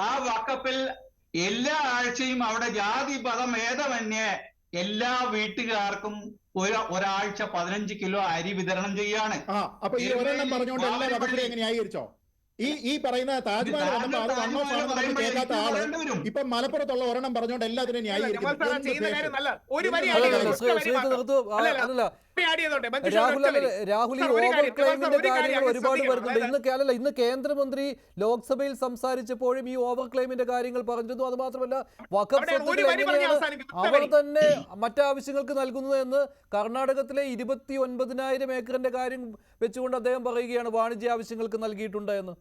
ആ വഖഫിൽ എല്ലാ ആഴ്ചയും അവിടെ ജാതി ഭേദമന്യേ എല്ലാ വീട്ടുകാർക്കും ഒരാഴ്ച 15 കിലോ അരി വിതരണം ചെയ്യാണ്. അപ്പൊ ഈ ഒരെണ്ണം പറഞ്ഞുകൊണ്ട് എല്ലാ വഖഫിലും എങ്ങനെ ന്യായീകരിച്ചോ? ഈ പറയുന്ന താജ്മഹൽ വന്നപ്പോ അത് വൺ ഓഫ് ആണെന്ന് പറഞ്ഞ് കേൾക്കാത്ത ആള് ഇപ്പൊ മലപ്പുറത്തുള്ള ഒരെണ്ണം പറഞ്ഞുകൊണ്ട് എല്ലാത്തിനും ന്യായീകരിക്കുന്നു. രാഹുൽ, ഈ ഓവർ ക്ലെയിമിന്റെ കാര്യങ്ങൾ ഒരുപാട് വരുന്നുണ്ട്. ഇന്ന് കേന്ദ്രമന്ത്രി ലോക്സഭയിൽ സംസാരിച്ചപ്പോഴും ഈ ഓവർ ക്ലെയിമിന്റെ കാര്യങ്ങൾ പറഞ്ഞിരുന്നു. അത് മാത്രമല്ല, വഖഫ് സ്വത്തുക്കൾ എങ്ങനെയാണ് അവർ തന്നെ മറ്റാവശ്യങ്ങൾക്ക് നൽകുന്നത് എന്ന് കർണാടകത്തിലെ 29,000 ഏക്കറിന്റെ കാര്യം വെച്ചുകൊണ്ട് അദ്ദേഹം പറയുകയാണ് വാണിജ്യ ആവശ്യങ്ങൾക്ക് നൽകിയിട്ടുണ്ട് എന്ന്.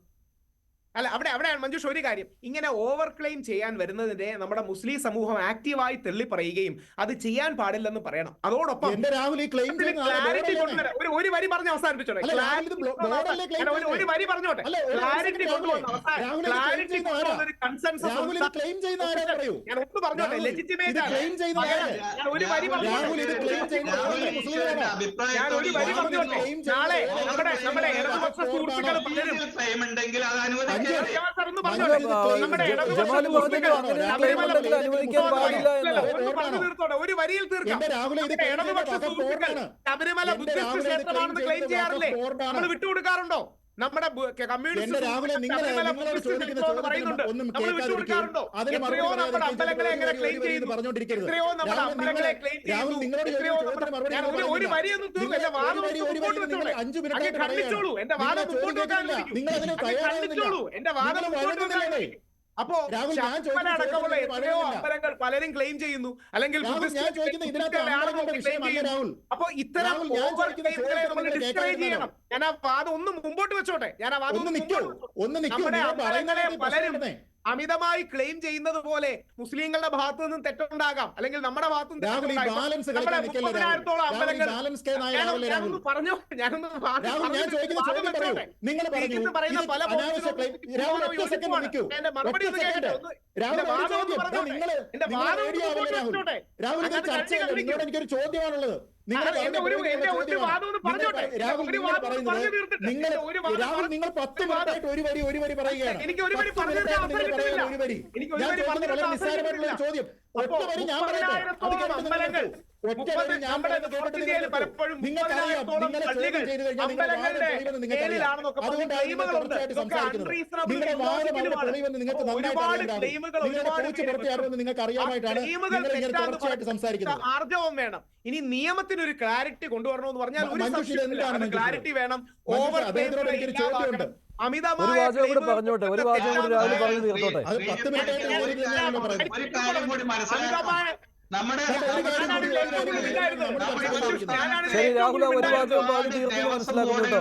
അല്ല, അവിടെയാണ് മഞ്ജുഷ് ഒരു കാര്യം, ഇങ്ങനെ ഓവർ ക്ലെയിം ചെയ്യാൻ വരുന്നതിനെ നമ്മുടെ മുസ്ലിം സമൂഹം ആക്റ്റീവായി തള്ളി പറയുകയും അത് ചെയ്യാൻ പാടില്ലെന്ന് പറയണം. അതോടൊപ്പം ഒരു വരി പറഞ്ഞ് അവസാനിപ്പിച്ചോട്ടെ, ഒരു വരി പറഞ്ഞോട്ടെ, ക്ലാരിറ്റി കൊണ്ടുവന്ന കൺസെൻസസ് ഞാൻ ഒന്ന് പറഞ്ഞോട്ടെ, ലെജിറ്റിമേറ്റ് ആണ്. ഞാൻ ഒരു വരി പറഞ്ഞോട്ടെ, നാളെ നമ്മുടെ ഇടതുപക്ഷ സുഹൃത്തുക്കൾ പലരും ഒരു വരിയിൽ തീർക്കാം. ശബരിമല ബുദ്ധിസ്റ്റ് ക്ഷേത്രമാണെന്ന് ക്ലെയിം ചെയ്യാറില്ലേ? നമ്മൾ വിട്ടുകൊടുക്കാറുണ്ടോ? നമ്മുടെ കമ്മ്യൂണിസ്റ്റ് പറയുന്നുണ്ട്, നമ്മൾ വിട്ടുകൊടുക്കാറുണ്ടോ? എത്രയോ നമ്മുടെ അമ്പലങ്ങളെ എങ്ങനെ ക്ലെയിം ചെയ്യുന്നു, എത്രയോ നമ്മുടെ അമ്പലങ്ങളെ ക്ലെയിം ചെയ്യുന്നു. ഒരു വരിയൊന്നും തീർന്നു, എന്റെ വാദം മുമ്പോട്ട് വെച്ചോളൂ, അങ്ങ് ഖണ്ഡിച്ചോളൂ, എന്റെ വാദം മുമ്പോട്ട് വെക്കാൻ ഖണ്ഡിച്ചോളൂ, എന്റെ വാദം മുമ്പോട്ട് വെക്കാൻ. അപ്പോ അടക്കമുള്ള എത്രയോ അമ്പലങ്ങൾ പലരും ക്ലെയിം ചെയ്യുന്നു, അല്ലെങ്കിൽ അപ്പോ ഇത്തരം ഓവർ ക്ലെയിമുകളെ നമ്മൾ ഡിസ്കറേജ് ചെയ്യണം. ഞാൻ ആ വാദം ഒന്ന് മുമ്പോട്ട് വെച്ചോട്ടെ, ഞാൻ ആ വാദം നമ്മുടെ അമ്പലങ്ങളെ പലരും അമിതമായി ക്ലെയിം ചെയ്യുന്നത് പോലെ മുസ്ലിങ്ങളുടെ ഭാഗത്തു നിന്നും തെറ്റുണ്ടാകാം, അല്ലെങ്കിൽ നമ്മുടെ ഭാഗത്തും പറഞ്ഞോ, ഞാനൊന്ന് പറയുന്ന പല എന്റെ മറുപടി ഒന്ന് കേട്ടോ, എന്റെ വാദം എനിക്കൊരു ചോദ്യമാണുള്ളത്. നിങ്ങൾ 10 മിനിറ്റായിട്ട് ഒരു വരി പറയുകയാണ്. എനിക്ക് ഒരു വരി പറഞ്ഞു ചോദ്യം ഒറ്റ വരി ഞാൻ പറയട്ടെ. പലപ്പോഴും നിങ്ങൾക്കറിയാം, നിങ്ങളെ ചോദ്യം ചെയ്തു കഴിഞ്ഞാൽ നിങ്ങൾക്കറിയാം. നിങ്ങളുടെ വാദം അവിടെ തെളിവെന്ന് നിങ്ങൾക്ക് നന്നായിട്ട് അറിയാം. നിങ്ങളുടെ പൂച്ച പുറത്തിയാറുമെന്ന് നിങ്ങൾക്ക് അറിയാമായിട്ടാണ് നിങ്ങൾ തുടർച്ചയായിട്ട് സംസാരിക്കുന്നത്. ആർജവം വേണം. ഇനി നിയമത്തിനൊരു ക്ലാരിറ്റി കൊണ്ടുവരണമെന്ന് പറഞ്ഞാൽ ഒരു ക്ലാരിറ്റി വേണം. ഓവർ ചോദ്യമുണ്ട്. ഒരു വാചകം കൂടെ പറഞ്ഞോട്ടെ, ഒരു വാചകം കൂടി രാഹുൽ പറഞ്ഞു തീർത്തോട്ടെ. അത് 10 മിനിറ്റായിട്ട് ശരി രാഹുൽ, ഒരു വാചകം പറഞ്ഞു തീർത്തു മനസ്സിലാക്കുന്നു കേട്ടോ.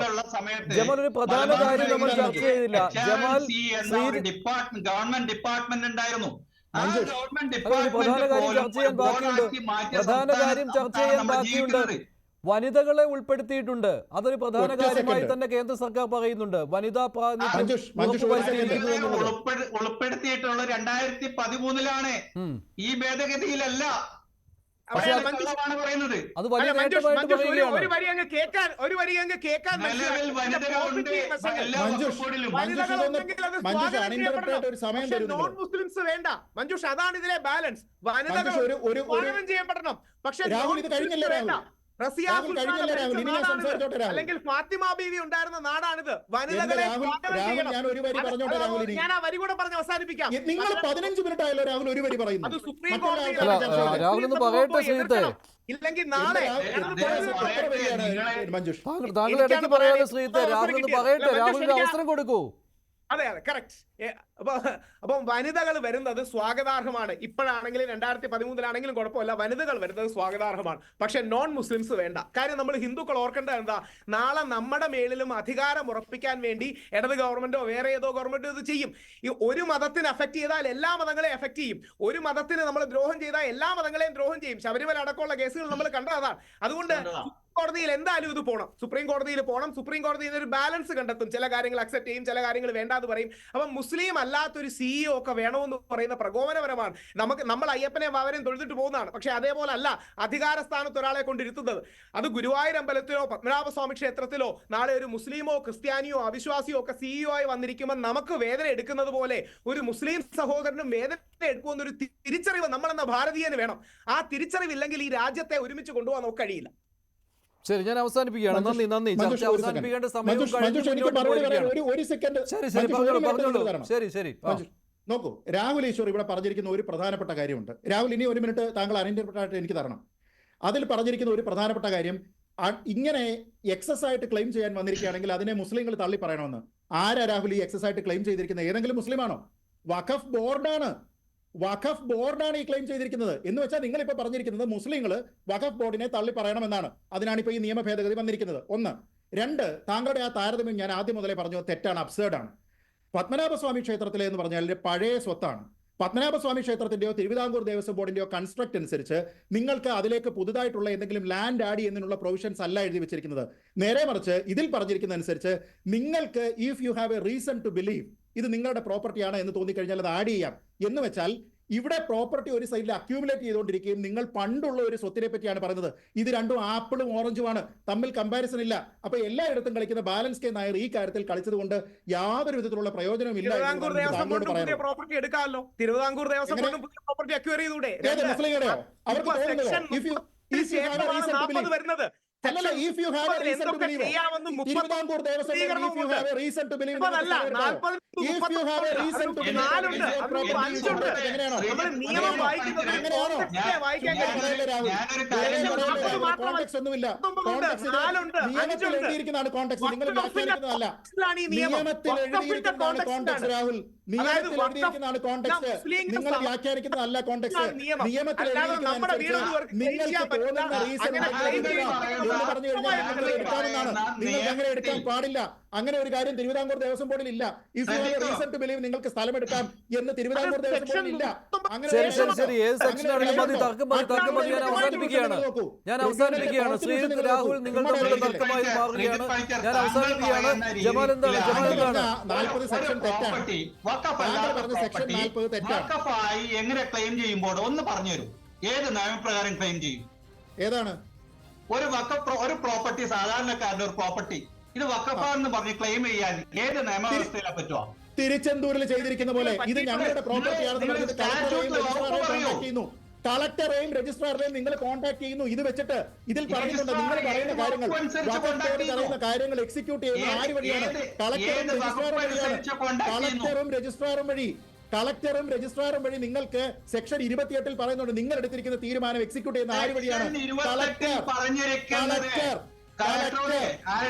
ജമാൽ, ഒരു പ്രധാന കാര്യം നമ്മൾ ചർച്ച ചെയ്തില്ല. ജമാൽ, ഗവൺമെന്റ് ഡിപ്പാർട്ട്മെന്റ് ഉണ്ടായിരുന്നു, പ്രധാന കാര്യം ചർച്ച ചെയ്യാൻ ബാക്കിയുണ്ട്. വനിതകളെ ഉൾപ്പെടുത്തിയിട്ടുണ്ട്, അതൊരു പ്രധാന കാര്യമായി തന്നെ കേന്ദ്ര സർക്കാർ പറയുന്നുണ്ട്. വനിതാ ഉൾപ്പെടുത്തിയിട്ടുള്ള 2013 ഈ ഭേദഗതിയിലല്ല. അത് വലിയ നേട്ടമായിട്ട് പറയുകയാണ്. ഒരു വരി അങ്ങ് കേൾക്കാൻ നോൺ മുസ്ലിംസ് വേണ്ട മഞ്ജുഷ്, അതാണ് ഇതിലെ ബാലൻസ്. വനിതകൾ സ്വാഗതം ചെയ്യപ്പെടണം, പക്ഷെ അല്ലെങ്കിൽ ഫാത്തിമ ബീവി ഉണ്ടായിരുന്ന നാടാണിത്. വനിതകളെ ഞാൻ ആ വരി കൂടെ പറഞ്ഞ് അവസാനിപ്പിക്കാം. നിങ്ങൾ 15 മിനിറ്റ് ആയല്ലോ രാഹുൽ ഒരു വരി പറയുന്നു. അത് സുപ്രീം കോടതി ഇല്ലെങ്കിൽ നാളെ താങ്കൾ ഇടയ്ക്ക് പറയാതെ ശ്രീത്തെ രാഹുൽ ഒന്ന് പറയട്ടെ, രാഹുലിന് അവസരം കൊടുക്കൂ. അതെ, കറക്റ്റ്. അപ്പം വനിതകൾ വരുന്നത് സ്വാഗതാർഹമാണ്. ഇപ്പോഴാണെങ്കിലും 2013 കുഴപ്പമില്ല, വനിതകൾ വരുന്നത് സ്വാഗതാർഹമാണ്. പക്ഷെ നോൺ മുസ്ലിംസ് വേണ്ട. കാര്യം നമ്മൾ ഹിന്ദുക്കൾ ഓർക്കേണ്ടത് എന്താ, നാളെ നമ്മുടെ മേളിലും അധികാരം ഉറപ്പിക്കാൻ വേണ്ടി ഇടത് ഗവൺമെന്റോ വേറെ ഏതോ ഗവൺമെന്റോ ഇത് ചെയ്യും. ഈ ഒരു മതത്തിന് എഫക്ട് ചെയ്താൽ എല്ലാ മതങ്ങളെയും എഫക്ട് ചെയ്യും. ഒരു മതത്തിന് നമ്മൾ ദ്രോഹം ചെയ്താൽ എല്ലാ മതങ്ങളെയും ദ്രോഹം ചെയ്യും. ശബരിമല അടക്കമുള്ള കേസുകൾ നമ്മൾ കണ്ടതാണ്. അതുകൊണ്ട് കോടതിയിൽ എന്തായാലും ഇത് പോകണം, സുപ്രീം കോടതിയിൽ പോകണം. സുപ്രീം കോടതി ഇതിനൊരു ബാലൻസ് കണ്ടെത്തും. ചില കാര്യങ്ങൾ അക്സെപ്റ്റ് ചെയ്യും, ചില കാര്യങ്ങൾ വേണ്ടാന്ന് പറയും. അപ്പം മുസ്ലിം അല്ലാത്തൊരു സിഇഒ ഒക്കെ വേണമെന്ന് പറയുന്ന പ്രകോപനപരമാണ്. നമ്മൾ അയ്യപ്പനെ അവരെയും തൊഴുതിട്ട് പോകുന്നതാണ്. പക്ഷെ അതേപോലെ അല്ല അധികാര സ്ഥാനത്ത് ഒരാളെ കൊണ്ടിരുത്തുന്നത്. അത് ഗുരുവായൂർ അമ്പലത്തിലോ പത്മനാഭസ്വാമി ക്ഷേത്രത്തിലോ നാളെ ഒരു മുസ്ലിമോ ക്രിസ്ത്യാനിയോ അവിശ്വാസിയോ ഒക്കെ സിഇഒ ആയി വന്നിരിക്കുമ്പോൾ നമുക്ക് വേദന എടുക്കുന്നത് പോലെ ഒരു മുസ്ലിം സഹോദരനും വേദന എടുക്കുമെന്നൊരു തിരിച്ചറിവ് നമ്മളെന്ന ഭാരതീയന് വേണം. ആ തിരിച്ചറിവില്ലെങ്കിൽ ഈ രാജ്യത്തെ ഒരുമിച്ച് കൊണ്ടുപോകാൻ നമുക്ക് കഴിയില്ല. ശരി, ഞാൻ അവസാനിപ്പിക്കുകയാണ്. നന്ദി. ചർച്ച അവസാനിപ്പിക്കേണ്ട സമയം ശരി. നോക്കൂ, രാഹുൽ ഈശ്വർ ഇവിടെ പറഞ്ഞിരിക്കുന്ന ഒരു പ്രധാനപ്പെട്ട കാര്യമുണ്ട്. രാഹുൽ, ഇനി ഒരു മിനിറ്റ് താങ്കൾ അനിന്റർപ്രറ്റ് എനിക്ക് തരണം. അതിൽ പറഞ്ഞിരിക്കുന്ന ഒരു പ്രധാനപ്പെട്ട കാര്യം, ഇങ്ങനെ എക്സസ് ആയിട്ട് ക്ലെയിം ചെയ്യാൻ വന്നിരിക്കുകയാണെങ്കിൽ അതിനെ മുസ്ലിങ്ങൾ തള്ളി പറയണമെന്ന്. ആരാ രാഹുൽ ഈ എക്സസ് ആയിട്ട് ക്ലെയിം ചെയ്തിരിക്കുന്നത്? ഏതെങ്കിലും മുസ്ലിമാണോ? വഖഫ് ബോർഡാണ് ഈ ക്ലെയിം ചെയ്തിരിക്കുന്നത്. എന്ന് വെച്ചാൽ നിങ്ങൾ ഇപ്പൊ പറഞ്ഞിരിക്കുന്നത് മുസ്ലിങ്ങൾ വഖഫ് ബോർഡിനെ തള്ളി പറയണമെന്നാണ്. അതിനാണ് ഇപ്പൊ ഈ നിയമ ഭേദഗതി വന്നിരിക്കുന്നത്. 1. 2, താങ്കളുടെ ആ താരതമ്യം ഞാൻ ആദ്യം മുതലേ പറഞ്ഞു, തെറ്റാണ്, അബ്സേർഡാണ്. പത്മനാഭസ്വാമി ക്ഷേത്രത്തിലെ എന്ന് പറഞ്ഞാൽ പഴയ സ്വത്താണ്. പത്മനാഭസ്വാമി ക്ഷേത്രത്തിന്റെയോ തിരുവിതാംകൂർ ദേവസ്വം ബോർഡിന്റെയോ കൺസ്ട്രക്ട് അനുസരിച്ച് നിങ്ങൾക്ക് അതിലേക്ക് പുതുതായിട്ടുള്ള എന്തെങ്കിലും ലാൻഡ് ആഡ് ചെയ്യുന്നതിനുള്ള പ്രൊവിഷൻസ് അല്ല എഴുതി വെച്ചിരിക്കുന്നത്. നേരെ മറിച്ച് ഇതിൽ പറഞ്ഞിരിക്കുന്ന അനുസരിച്ച് നിങ്ങൾക്ക് if you have a reason to believe ഇത് നിങ്ങളുടെ പ്രോപ്പർട്ടിയാണ് എന്ന് തോന്നിക്കഴിഞ്ഞാൽ അത് ആഡ് ചെയ്യാം. എന്ന് വെച്ചാൽ ഇവിടെ പ്രോപ്പർട്ടി ഒരു സൈഡിൽ അക്യൂമുലേറ്റ് ചെയ്തുകൊണ്ടിരിക്കുകയും നിങ്ങൾ പണ്ടുള്ള ഒരു സ്വത്തിനെ പറ്റിയാണ് പറയുന്നത്. ഇത് രണ്ടും ആപ്പിളും ഓറഞ്ചുമാണ്, തമ്മിൽ കമ്പാരിസൺ ഇല്ല. അപ്പൊ എല്ലായിടത്തും കളിക്കുന്ന ബാലൻസ് കെ നായർ ഈ കാര്യത്തിൽ കളിച്ചത് കൊണ്ട് യാതൊരു വിധത്തിലുള്ള പ്രയോജനവും ഇല്ല. പ്രോപ്പർട്ടി എടുക്കാമല്ലോ. തിരുവിതാംകൂർ ദേവസ്വം പ്രോപ്പർട്ടി അക്വയർ ചെയ്തൂടെ? മുസ്ലിങ്ങളുടെയോ? അവർക്ക് വരുന്നത് അല്ലല്ല, if you have a reason to believe, Thiruvithamkoor Devaswom if you have a reason to believe, if you have a reason to believe, എങ്ങനെയാണോ? കോൺടെക്സ്റ്റ് ഒന്നുമില്ല. നിയമത്തിൽ എഴുതിയിരിക്കുന്നതാണ് കോൺടെക്സ്റ്റ്, നിങ്ങൾ വ്യാഖ്യാനിക്കുന്നതല്ല. നിയമത്തിൽ എഴുതിയിരിക്കുന്നതാണ് കോൺടെക്സ്റ്റ് രാഹുൽ. നിയമത്തിൽ എഴുതിയിരിക്കുന്നതാണ് കോൺടെക്സ്റ്റ്, നിങ്ങൾ വ്യാഖ്യാനിക്കുന്നതല്ല കോൺടെക്സ്റ്റ്. നിയമത്തിൽ എഴുതിയിരിക്കുന്ന നിങ്ങൾക്ക് തോന്നുന്ന റീസൺ പറഞ്ഞു കഴിഞ്ഞാൽ നിങ്ങൾ എടുക്കാമെന്നാണ്. നിങ്ങൾക്ക് അങ്ങനെ എടുക്കാൻ പാടില്ല. അങ്ങനെ ഒരു കാര്യം തിരുവിതാംകൂർ ദേവസ്വം ബോർഡിൽ ഇല്ല. If you have reason to believe നിങ്ങൾക്ക് സ്ഥലം എടുക്കാം എന്ന് തിരുവിതാംകൂർ ദേവസ്വം ബോർഡിൽ ഇല്ല. ഞാൻ അവസാനിപ്പിക്കുകയാണ്. ശ്രീജിത്ത്, രാഹുൽ, നിങ്ങൾ തമ്മിലുള്ള തർക്കമായി മാറുകയാണ്. ഞാൻ അവസാനിപ്പിക്കുകയാണ്. ജമാൽ എന്താണ്? 40 സെക്ഷൻ തെറ്റാണ്. സെക്ഷൻ 40 തെറ്റാണ്. എങ്ങനെ ക്ലെയിം ചെയ്യുമ്പോൾ ഒന്ന് പറഞ്ഞു തരൂ. ഏത് നിയമപ്രകാരം ക്ലെയിം ചെയ്യും? ഏതാണ് ഒരു പ്രോപ്പർട്ടി, സാധാരണക്കാരുടെ ഒരു പ്രോപ്പർട്ടി, ഇത് വഖഫാണെന്ന് പറഞ്ഞ് ക്ലെയിം ചെയ്യാൻ ഏത് നിയമവ്യവസ്ഥയിലെ പറ്റുമോ? തിരുച്ചെന്തൂരിൽ ചെയ്തിരിക്കുന്ന പോലെ ഇത് ഞങ്ങളുടെ പ്രോപ്പർട്ടിയാണെന്ന് പറഞ്ഞിട്ട് കളക്ടറെയും രജിസ്ട്രാറിനെയും നിങ്ങൾ കോൺടാക്ട് ചെയ്യുന്നു. ഇത് വെച്ചിട്ട് ഇതിൽ പറഞ്ഞിട്ടുണ്ട് നിങ്ങൾ പറയുന്ന കാര്യങ്ങൾ എക്സിക്യൂട്ട് ചെയ്യുന്ന ആര് വഴിയാണ്? കളക്ടറും രജിസ്ട്രാറും വഴി നിങ്ങൾക്ക് സെക്ഷൻ 28 പറയുന്നുണ്ട് നിങ്ങൾ എടുത്തിരിക്കുന്ന തീരുമാനം എക്സിക്യൂട്ട് ചെയ്യുന്ന ആര് വഴിയാണ്? കളക്ടർ.